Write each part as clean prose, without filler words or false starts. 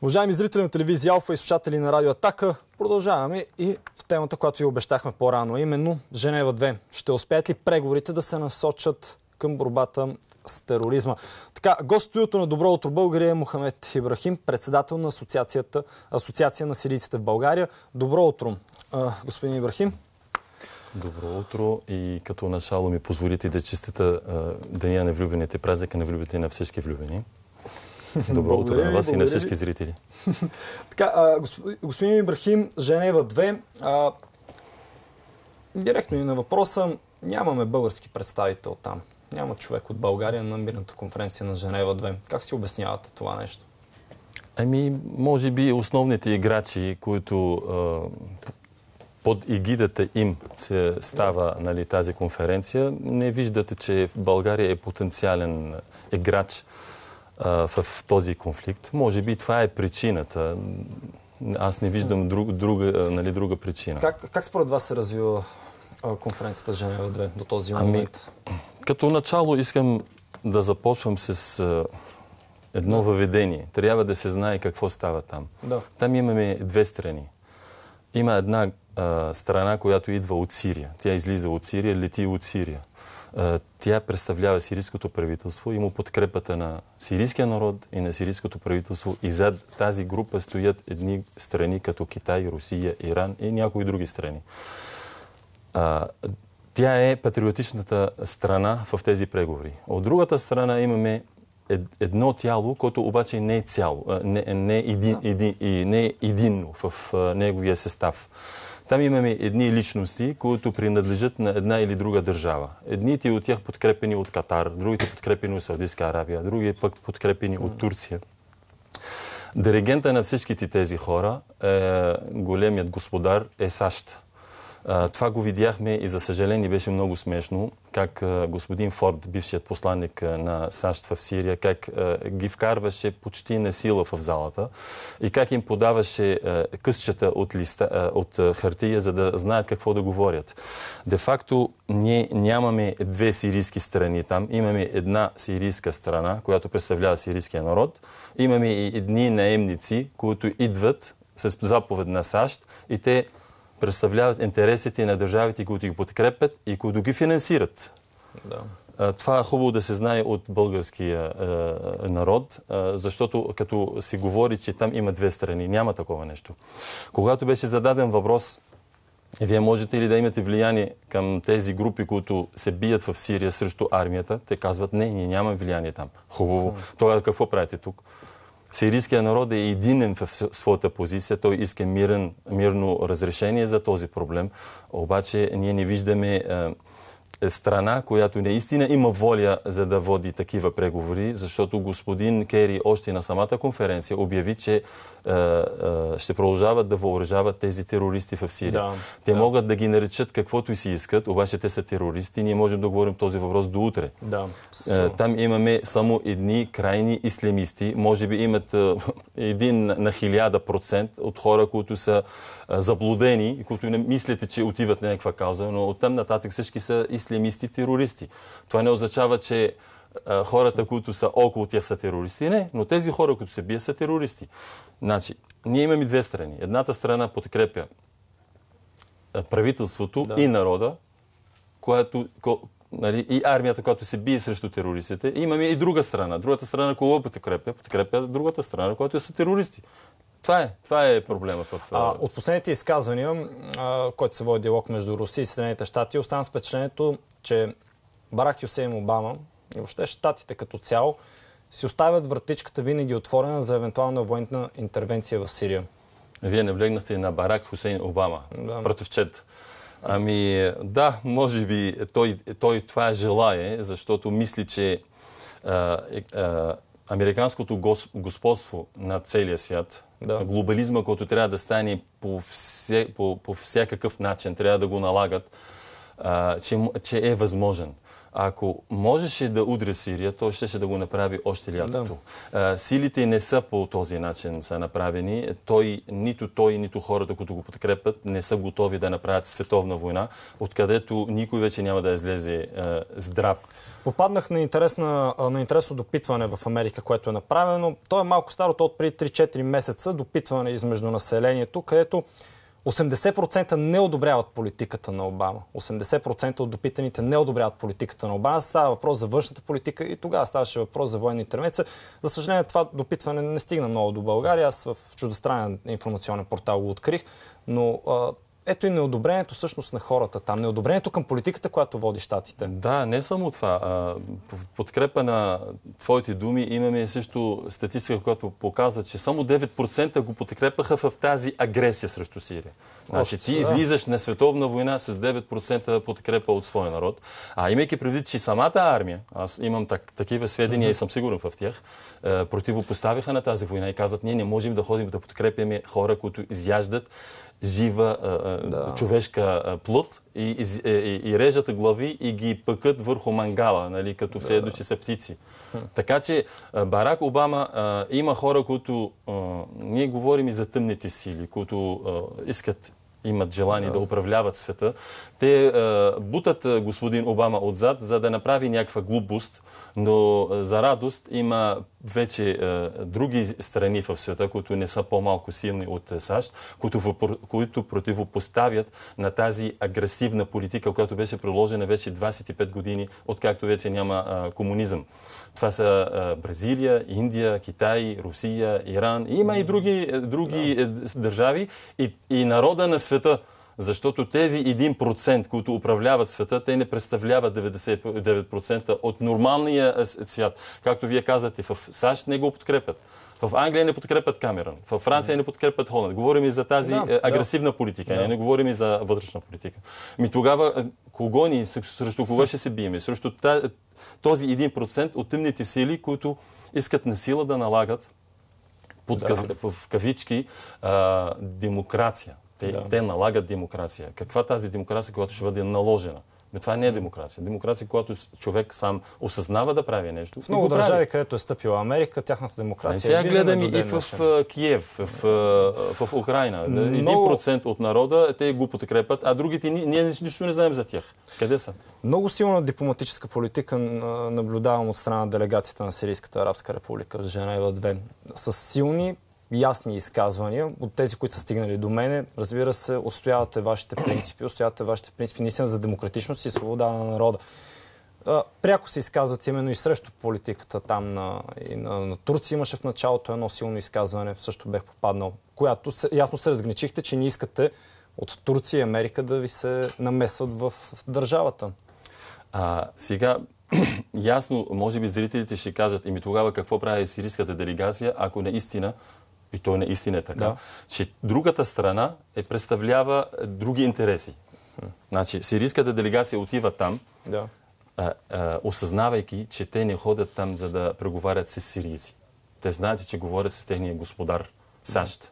Уважаеми зрители на телевизия Алфа и слушатели на Радио Атака, продължаваме и в темата, която ви обещахме по-рано, именно Женева 2. Ще успеят ли преговорите да се насочат към борбата с тероризма? Така, гост в студиото на Добро утро България е Мохамед Ибрахим, председател на Асоциация на сирийците в България. Добро утро, господин Ибрахим. Добро утро и като начало ми позволите да честита Деня на влюбените, празника на влюбените на всички влюбени. Добро утро на вас и на всички зрители. Така, господин Ибрахим, Женева 2. Директно и на въпроса, нямаме български представител там. Няма човек от България на мирната конференция на Женева 2. Как си обяснявате това нещо? Ами, може би основните играчи, които под егидата им се става тази конференция, не виждате, че в България е потенциален играч в този конфликт. Може би това е причината. Аз не виждам друга причина. Как според вас се развива конференцията Женева 2 до този момент? Като начало искам да започвам с едно въведение. Трябва да се знае какво става там. Да. Там имаме две страни. Има една страна, която идва от Сирия. Тя излиза от Сирия, лети от Сирия. Тя представлява сирийското правителство, има подкрепата на сирийския народ и на сирийското правителство. И зад тази група стоят едни страни като Китай, Русия, Иран и някои други страни. Тя е патриотичната страна в тези преговори. От другата страна имаме едно тяло, което обаче не е цяло, не е единно в неговия състав. Там имаме едни личности, които принадлежат на една или друга държава. Едните от тях подкрепени от Катар, другите подкрепени от Саудитска Арабия, други пък подкрепени от Турция. Диригента на всичките тези хора, големият господар, е САЩ. Това го видяхме и за съжаление беше много смешно, как господин Форд, бившият посланник на САЩ в Сирия, как ги вкарваше почти на сила в залата и как им подаваше късчета от хартия, за да знаят какво да говорят. Де факто ние нямаме две сирийски страни там. Имаме една сирийска страна, която представлява сирийския народ. Имаме и едни наемници, които идват с заповед на САЩ и те представляват интересите на държавите, които ги подкрепят и които ги финансират. Да. Това е хубаво да се знае от българския народ, защото като се говори, че там има две страни, няма такова нещо. Когато беше зададен въпрос, вие можете ли да имате влияние към тези групи, които се бият в Сирия срещу армията, те казват, не, ние нямаме влияние там. Хубаво. Тогава какво правите тук? Сирийският народ е единен в своята позиция. Той иска мирно разрешение за този проблем. Обаче ние не виждаме страна, която наистина има воля за да води такива преговори, защото господин Кери още на самата конференция обяви, че ще продължават да въоръжават тези терористи в Сирия. Те могат да ги наречат каквото и си искат, обаче те са терористи. Ние можем да говорим този въпрос до утре. Там имаме само едни крайни ислямисти. Може би имат 1 на 1000% от хора, които са заблудени и които не мислят, че отиват на някаква кауза, но оттам нататък всички са ислямисти, терористи. Това не означава, че хората, които са около тях, са терористи. Не, но тези хора, които се бият, са терористи. Значи, ние имаме две страни. Едната страна подкрепя правителството и народа, и армията, която се бие срещу терористите. Имаме и друга страна. Другата страна, която подкрепя другата страна, която са терористи. Това е проблема. От последните изказвания, който се води диалог между Русия и Съединените щати, остана с впечатлението, че Барак Хюсейн Обама и въобще щатите като цяло си оставят вратичката винаги отворена за евентуална военна интервенция в Сирия. Вие наблегнахте на Барак Хюсейн Обама, братовчет. Ами да, може би той това желае, защото мисли, че американското господство на целия свят, глобализма, който трябва да стане по всякакъв начин, трябва да го налагат, че е възможен. ако можеше да удря Сирия, той ще да го направи още лятото. Силите не са по този начин са направени. Нито той, нито хората, които го подкрепят, не са готови да направят световна война, откъдето никой вече няма да излезе здрав. Попаднах на интересно допитване в Америка, което е направено. То е малко старо, то от преди 3-4 месеца, допитване измежду населението, където 80% не одобряват политиката на Обама. 80% от допитаните не одобряват политиката на Обама. Става въпрос за външната политика и тогава ставаше въпрос за военна интервенция. За съжаление, това допитване не стигна много до България. Аз в чуждестранен информационен портал го открих, но ето и неодобрението всъщност на хората там. Неодобрението към политиката, която води щатите. Да, не само това. В подкрепа на твоите думи имаме също статистика, която показва, че само 9% го подкрепаха в тази агресия срещу Сирия. Значи ти излизаш на световна война с 9% подкрепа от своя народ. Имайки предвид, че самата армия, аз имам такива сведения и съм сигурен в тях, противопоставиха на тази война и казват, ние не можем да ходим да подкрепяме хора, които изяждат жива човешка плът и режат глави и ги пъкат върху мангала, нали, като все едно, че са птици. Така че Барак Обама има хора, които ние говорим и за тъмните сили, които имат желание да управляват света. Те бутат господин Обама отзад, за да направи някаква глупост, но за радост има вече други страни в света, които не са по-малко силни от САЩ, които противопоставят на тази агресивна политика, която беше приложена вече 25 години, откакто вече няма комунизъм. Това са Бразилия, Индия, Китай, Русия, Иран. Има и други държави и народа на света. Защото тези 1%, които управляват света, те не представляват 99% от нормалния свят. Както вие казвате, в САЩ не го подкрепят. В Англия не подкрепят Камерън. В Франция не подкрепят Холанд. Говорим и за тази агресивна политика. Не говорим и за вътрешна политика. Тогава срещу кого ще се биеме? Срещу този 1% от тъмните сили, които искат на сила да налагат в кавички демокрация. Те налагат демокрация. Каква тази демокрация, която ще бъде наложена? Но това не е демокрация. Демокрация, когато човек сам осъзнава да прави нещо. В много държави, където е стъпила Америка, тяхната демокрация. Сега гледаме и в Киев, в Украйна. 1% от народа те го подкрепят, а другите ние нищо не знаем за тях. Къде са? Много силна дипломатическа политика наблюдавам от страна на делегацията на Сирийската арабска република в Женева 2. С силни, ясни изказвания от тези, които са стигнали до мене. Разбира се, отстоявате вашите принципи, наистина за демократичност и свобода на народа. Пряко се изказват именно и срещу политиката там на Турция. Имаше в началото едно силно изказване, също бех попаднал, която ясно се разграничихте, че не искате от Турция и Америка да ви се намесват в държавата. Сега ясно, може би зрителите ще кажат, тогава какво прави сирийската делегация, ако наистина, и то наистина е така, че другата страна представлява други интереси. Значи, сирийската делегация отива там, осъзнавайки, че те не ходят там, за да преговарят с сирийци. Те знаят, че говорят с техния господар САЩ.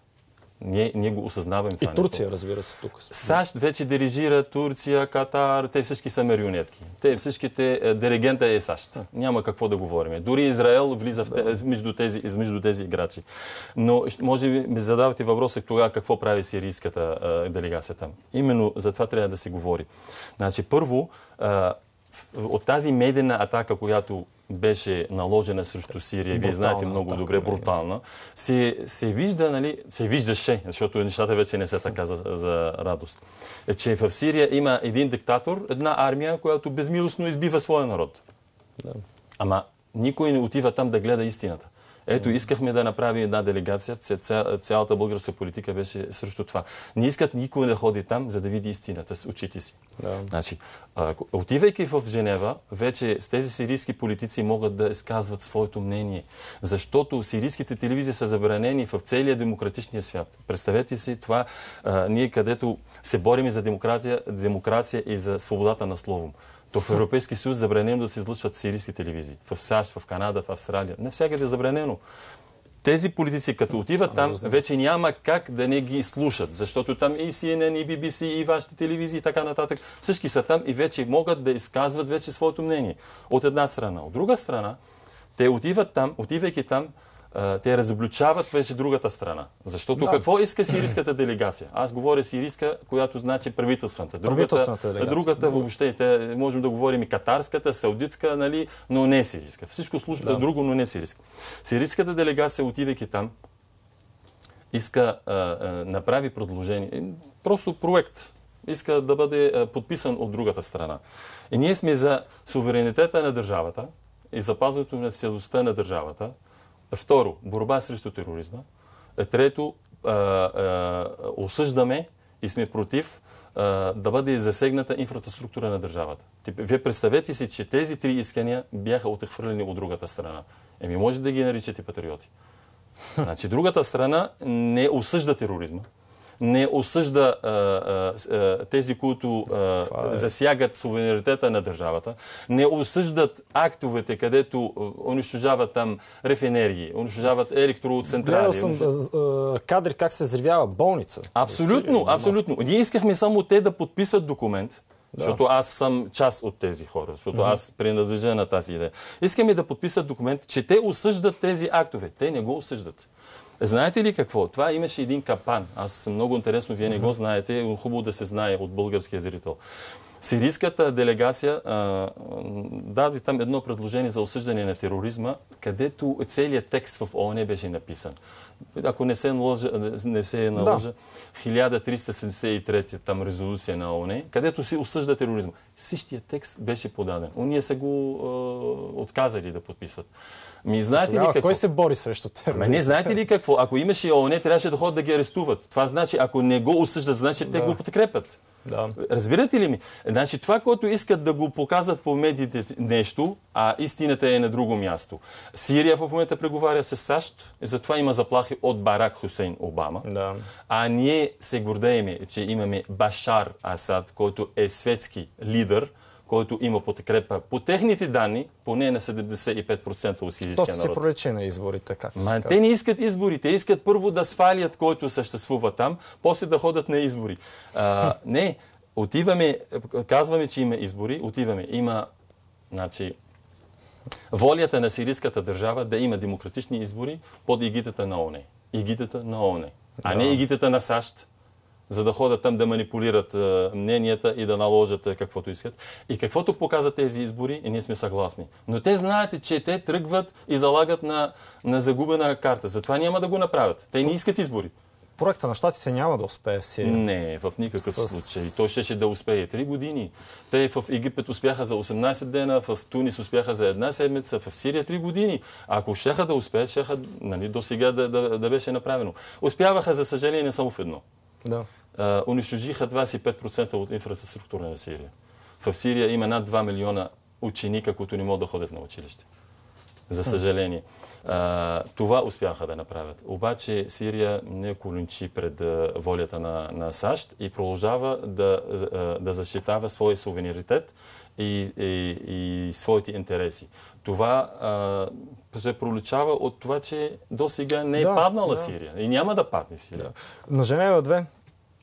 Ние го осъзнаваме това. И Турция, разбира се, тук. САЩ вече дирижира Турция, Катар, те всички са марионетки. Всичките диригента е САЩ. Няма какво да говорим. Дори Израел влиза между тези играчи. Но може би ми задавате въпроса тогава какво прави сирийската делегация там. Именно за това трябва да се говори. Значи, първо, от тази медийна атака, която беше наложена срещу Сирия, вие знаете много добре, брутална, се виждаше, защото нещата вече не са така за радост, че в Сирия има един диктатор, една армия, която безмилостно избива своя народ. Ама никой не отива там да гледа истината. Ето, искахме да направим една делегация, цялата българска политика беше срещу това. Не искат никой да ходи там, за да види истината с очите си. Значи, отивайки в Женева, вече с тези сирийски политици могат да изказват своето мнение, защото сирийските телевизии са забранени в целия демократичния свят. Представете си това, ние където се борим за демокрация и за свободата на словом. То в Европейски съюз забранено да се излъчват сирийски телевизии. В САЩ, в Канада, в Австралия. Навсякъде е забранено. Тези политици, като отиват там, вече няма как да не ги слушат, защото там и CNN, и BBC, и вашите телевизии и така нататък, всички са там и вече могат да изказват вече своето мнение. От една страна. От друга страна, те отиват там, отивайки там, те разобличават вече другата страна. Защото какво иска сирийската делегация? Аз говоря сирийска, която значи правителствената. Другата въобще, те можем да говорим и катарската, саудитска, нали, но не сирийска. Всичко служба друго, но не сирийска. Сирийската делегация, отивайки там, иска направи предложение. Просто проект. Иска да бъде подписан от другата страна. И ние сме за суверенитета на държавата и запазването на целостта на държавата. Второ, борба срещу тероризма. Трето, осъждаме и сме против да бъде засегната инфраструктура на държавата. Вие представете си, че тези три искания бяха отхвърлени от другата страна. Може да ги наричате патриоти. Значи, другата страна не осъжда тероризма, не осъжда тези, които засягат суверенитета на държавата, не осъждат актовете, където унищожават там рафинерии, унищожават електроцентрали. Гледал съм кадри как се взривява болница. Абсолютно, абсолютно. Ние искахме само те да подписват документ, защото аз съм част от тези хора, защото аз принадлежа на тази идея. Искаме да подписат документ, че те осъждат тези актове. Те не го осъждат. Знаете ли какво? Това имаше един капан. Аз много интересно, вие не го знаете, хубаво да се знае от българския зрител. Сирийската делегация даде там едно предложение за осъждане на тероризма, където целият текст в ООН беше написан. Ако не се наложа 1373 там резолюция на ООН, където се осъжда тероризма. Същия текст беше подаден. Ние са го отказали да подписват. Знаете ли какво? Кой се бори срещу тероризма? Не знаете ли какво? Ако имаше ООН, трябваше да ходят да ги арестуват. Това значи, ако не го осъждат, значи те го подкрепят. Разбирате ли ми? Значи, това, което искат да го показват по медиите нещо, а истината е на друго място. Сирия в момента преговаря с САЩ, затова има заплахи от Барак Хусейн Обама. А ние се гордеем, че имаме Башар Асад, който е светски лидер, който има подкрепа по техните данни, поне на 75% от сирийския народ. То се проличи на изборите, как се казва. Те не искат избори. Те искат първо да свалят който съществува там, после да ходят на избори. Не, отиваме, казваме, че има избори, отиваме. Има, значи, волята на сирийската държава да има демократични избори под егидата на ООН. Егидата на ООН. А не егидата на САЩ, за да ходят там да манипулират мненията и да наложат каквото искат. И каквото показват тези избори, и ние сме съгласни. Но те знаят, че те тръгват и залагат на загубена карта. Затова няма да го направят. Те не искат избори. Проекта на щатите няма да успее в Сирия. Не, в никакъв случай. Той ще да успее 3 години. Те в Египет успяха за 18 дена, в Тунис успяха за 1 седмица, в Сирия 3 години. Ако щяха да успеят, щяха до сега да беше направено. Успяваха, за съжаление, само в едно. Унищожиха 25% от инфраструктура на Сирия. В Сирия има над 2 милиона ученика, които не могат да ходят на училище. За съжаление. Това успяха да направят. Обаче Сирия не коленчи пред волята на САЩ и продължава да защитава своя суверенитет и своите интереси. Това се проличава от това, че до сега не е паднала Сирия и няма да падне Сирия. На Женева 2,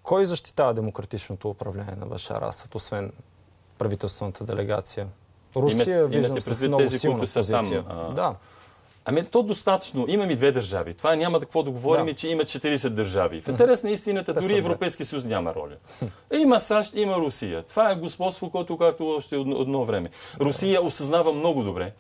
кой защитава демократичното управление на Башар Асад, освен правителствената делегация? Русия, виждам, с много силна позиция. То достатъчно. Имаме 2 държави. Това няма какво да говорим, че има 40 държави. В интерес на истината, дори Европейски съюз няма роля. Има САЩ, има Русия. Това е господство, което както още едно време. Русия осъзнава много добре,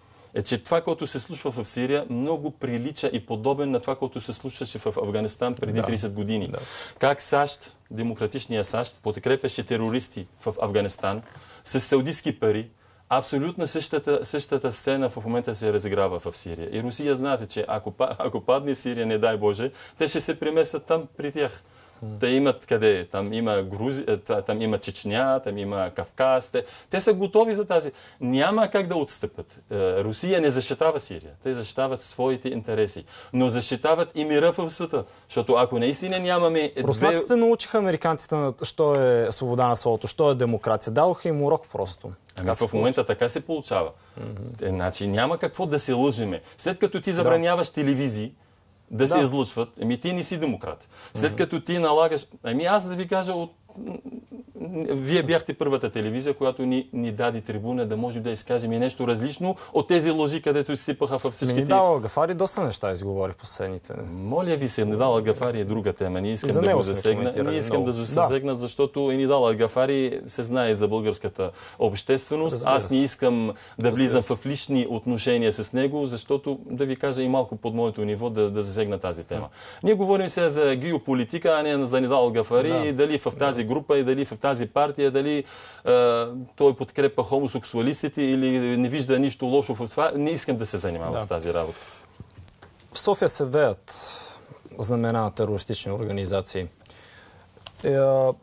че това, което се случва в Сирия, много прилича и подобен на това, което се случваше в Афганистан преди 30 години. Как САЩ, демократичния САЩ, подкрепяше терористи в Афганистан с саудитски пари. Абсолютно същата сцена в момента се разиграва в Сирия. И Русия знаете, че ако падне Сирия, не дай Боже, те ще се преместят там при тях. Те имат къде? Там има Грузия, там има Чечня, там има Кавказ. Те са готови за тази. Няма как да отстъпят. Русия не защитава Сирия. Те защитават своите интереси. Но защитават и мира в света. Защото ако наистина нямаме... Руснаците научиха американците що е свобода на словото, що е демокрация. Дадоха им урок просто. В момента така се получава. Значи няма какво да се лъжиме. След като ти забраняваш телевизии, да се излъчват, ти не си демократ. След като ти налагаш... Аз да ви кажа, вие бяхте първата телевизия, която ни даде трибуна да можем да изкажем и нещо различно от тези лъжи, където се сипаха във всичките... Недал Гафари доста неща изговори в последните. Моля ви се, Недал Гафари е друга тема. Не искам да го засегна. Не искам да засегна, защото Недал Гафари се знае за българската общественост. Аз не искам да влизам в лични отношения с него, защото, да ви кажа и малко под моето ниво, да засегна тази тема. Ние говорим сега за геополитика, а не за Недал Гафари и дали в тази група и дали в тази партия, дали той подкрепа хомосексуалистите или не вижда нищо лошо в това. Не искам да се занимавам с тази работа. В София се веят знамена на терористични организации.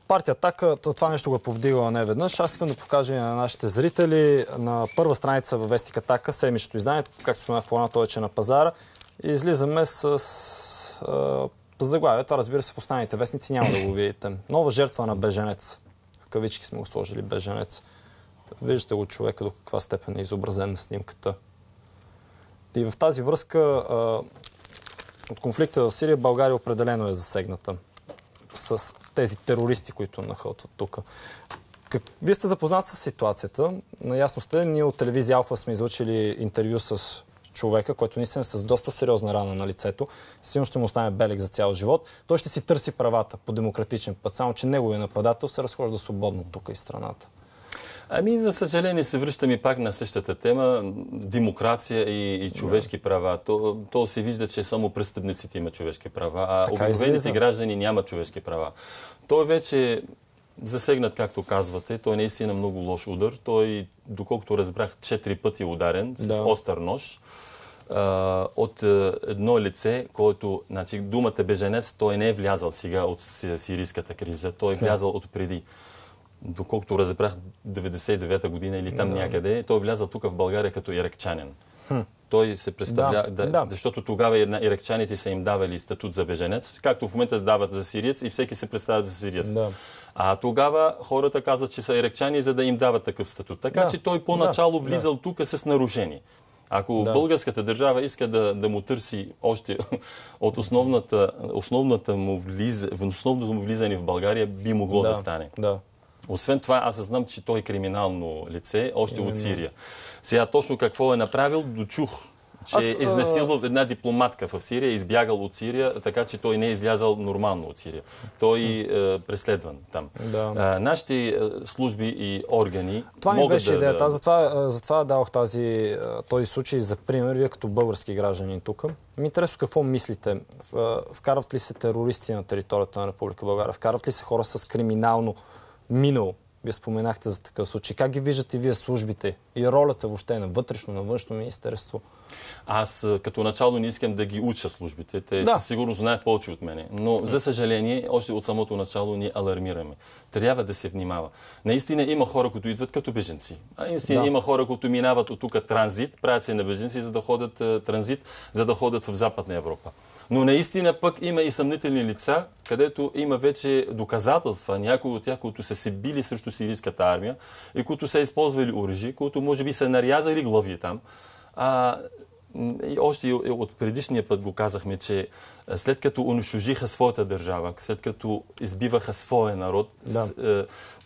Партия Атака, това нещо го е повдигала не веднъж. Аз искам да покажа на нашите зрители на първа страница във вестник Атака, седмичното издание, както споменах по-рано, той е на пазара. И излизаме с заглавие. Това, разбира се, в останалите вестници няма да го видите. Нова жертва на беженец. В кавички сме го сложили беженец. Виждате го човека до каква степен е изобразен на снимката. И в тази връзка от конфликта в Сирия България определено е засегната с тези терористи, които нахълтват тук. Вие сте запознат с ситуацията. Наясно сте, ние от телевизия Алфа сме излъчили интервю с човека, който наистина е с доста сериозна рана на лицето. Сигурно ще му остане белег за цял живот. Той ще си търси правата по демократичен път, само че неговият нападател се разхожда свободно тук и страната. За съжаление се връщаме пак на същата тема. Демокрация и човешки права. То се вижда, че само престъпниците имат човешки права, а обикновените граждани нямат човешки права. Той вече засегнат, както казвате. Той е наистина много лош удар. Той, доколкото разбрах, 4 пъти е ударен с остър нож от едно лице, което, значи, думата беженец, той не е влязал сега от сирийската криза. Той е влязал от преди. Доколкото разбрах 99-та година или там някъде, той е влязал тук в България като иракчанин. Той се представлява, защото тогава иракчаните са им давали статут за беженец, както в момента дават за сириец и всеки се представя за сириец. А тогава хората казват, че са иракчани, за да им дават такъв статут. Така че той поначало влизал тук с нарушение. Ако българската държава иска да му търси още от основното му влизане в България, би могло да стане. Освен това, аз знам, че той е криминално лице, още от Сирия. Сега точно какво е направил, дочух, че е изнасилвал една дипломатка в Сирия, избягал от Сирия, така че той не е излязал нормално от Сирия. Той е преследван там. Нашите служби и органи това ми беше идеята. Затова дадох този случай за пример. Вие като български гражданин тук. Ми интересува какво мислите. Вкарват ли се терористи на територията на Република България? Вкарват ли се хора с криминално минало? Вие споменахте за такъв случай. Как ги виждате вие службите и ролята въобще на вътрешно, на външно министерство? Аз като начало не искам да ги уча службите. Те със сигурност знаят повече от мене. Но за съжаление, още от самото начало ние алармираме. Трябва да се внимава. Наистина има хора, които идват като беженци. Има хора, които минават от тук транзит, правят се на беженци, за да ходят транзит, за да ходят в Западна Европа. Но наистина пък има и съмнителни лица, където има вече доказателства, някои от тях, които са се били срещу сирийската армия и които са използвали оръжие, които може би са нарязали глави там. И още от предишния път го казахме, че след като унищожиха своята държава, след като избиваха своя народ,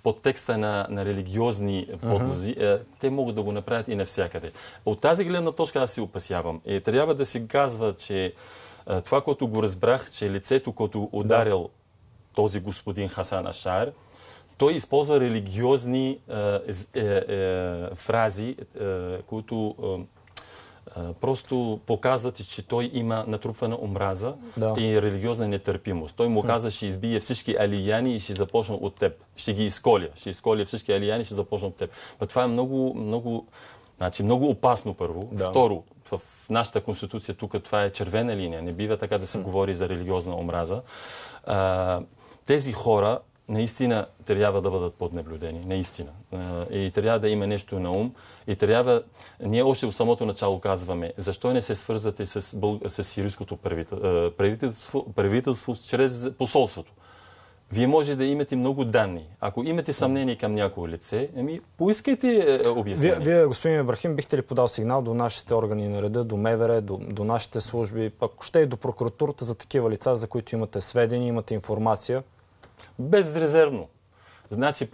под текста на религиозни подлози, те могат да го направят и навсякъде. От тази гледна точка аз се опасявам. И трябва да се казва, че това, което го разбрах, че лицето, което ударил този господин Хасан Ашар, той използва религиозни фрази, които просто показват, че той има натрупвана омраза и религиозна нетърпимост. Той му каза, ще избие всички алияни и ще започна от теб. Ще ги изколя. Ще изколя всички алияни и ще започна от теб. Но това е много опасно, първо. Второ, в нашата конституция тук това е червена линия. Не бива така да се говори за религиозна омраза. Тези хора наистина трябва да бъдат под наблюдение. Наистина. И трябва да има нещо на ум. И трябва... Ние още от самото начало казваме, защо не се свързвате с сирийското правителство чрез посолството. Вие може да имате много данни. Ако имате съмнение към някое лице, поискайте обяснение. Вие, господин Ибрахим, бихте ли подал сигнал до нашите органи на реда, до МВР, до нашите служби, пък ще и до прокуратурата за такива лица, за които имате сведения, имате информация? Безрезервно. Значи,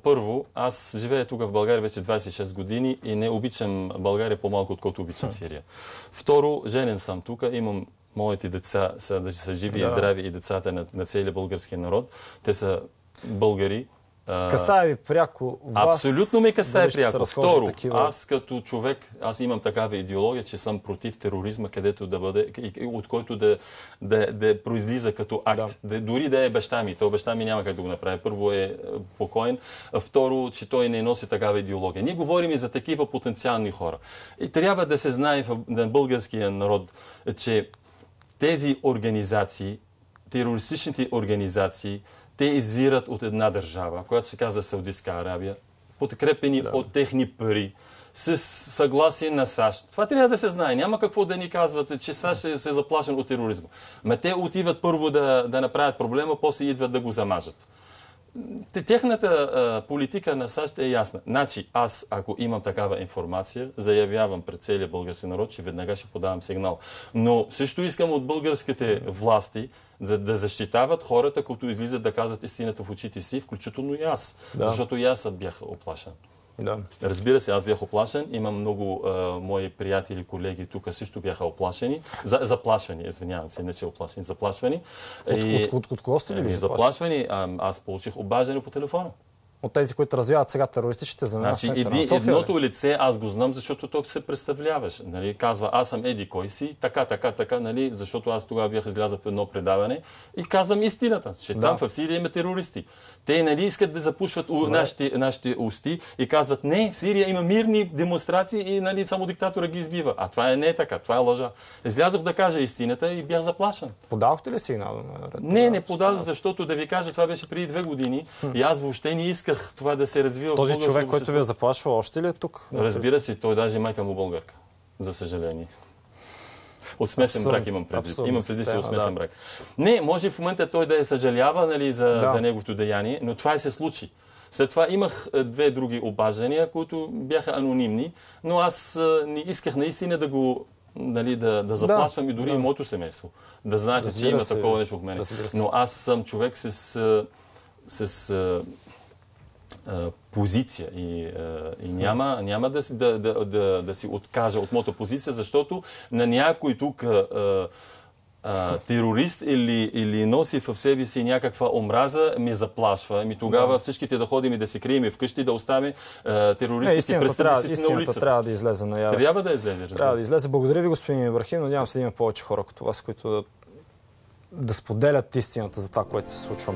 първо, аз живея тук в България вече 26 години и не обичам България по-малко, отколкото обичам Сирия. Второ, женен съм тук, имам моите деца да са живи и здрави и децата на целия български народ. Те са българи. Касае ви пряко вас? Абсолютно ме касае пряко. Второ, аз като човек, аз имам такава идеология, че съм против тероризма, където да бъде, от който да произлиза като акт. Дори да е баща ми. То баща ми няма как да го направи. Първо е покоен. Второ, че той не носи такава идеология. Ние говорим и за такива потенциални хора. И трябва да се знае на българския народ, че тези организации, терористичните организации, те извират от една държава, която се казва Саудитска Арабия, подкрепени от техни пари, с съгласие на САЩ. Това трябва да се знае. Няма какво да ни казвате, че САЩ е заплашен от тероризма. Ма те отиват първо да направят проблема, после идват да го замажат. Техната политика на САЩ е ясна. Значи, аз, ако имам такава информация, заявявам пред целия български народ, че веднага ще подавам сигнал. Но също искам от българските власти да защитават хората, които излизат да казват истината в очите си, включително и аз. Защото и аз бях оплашен. Разбира се, аз бях оплашен. Имам много мои приятели, колеги тук също бяха оплашени. Заплашвани, извинявам се, не че оплашени, заплашвани. От кого сте били заплашвани? Аз получих обаждане по телефона. От тези, които развиват сега терористичните замена в центъра на София? Едното лице аз го знам, защото той се представляваш. Нали? Казва, аз съм еди кой си, така, нали? Защото аз тогава бях излязъл в едно предаване и казвам истината, че там в Сирия има терористи. Те нали искат да запушват нашите усти и казват, не, в Сирия има мирни демонстрации и нали, само диктатора ги избива. А това не е така, това е лъжа. Излязох да кажа истината и бях заплашен. Подавахте ли сигнал? Не подадох, защото да ви кажа, това беше преди 2 години и аз въобще не исках това да се развива. Този човек, който ви е заплашва, още ли е тук? Разбира се, той даже майка му българка. За съжаление. От смесен брак имам предвид. Имам предвид, че от смесен брак. Не, може в момента той да е съжалява нали, за неговото деяние, но това и се случи. След това имах 2 други обаждания, които бяха анонимни, но аз не исках наистина да го нали, да заплашвам и дори и моето семейство. Да знаете, че има такова нещо в мене. Но аз съм човек с позиция и няма да си откажа от моята позиция, защото на някой тук терорист или носи в себе си някаква омраза, ми заплашва. Тогава всичките да ходим и да се крием вкъщи, да оставим терористите престъпниците на улицата. Трябва да излезе наяве. Трябва да излезе, трябва да излезе. Благодаря ви, господин Ибрахим. Надявам се да има повече хора като вас, които да споделят истината за това, което се случва.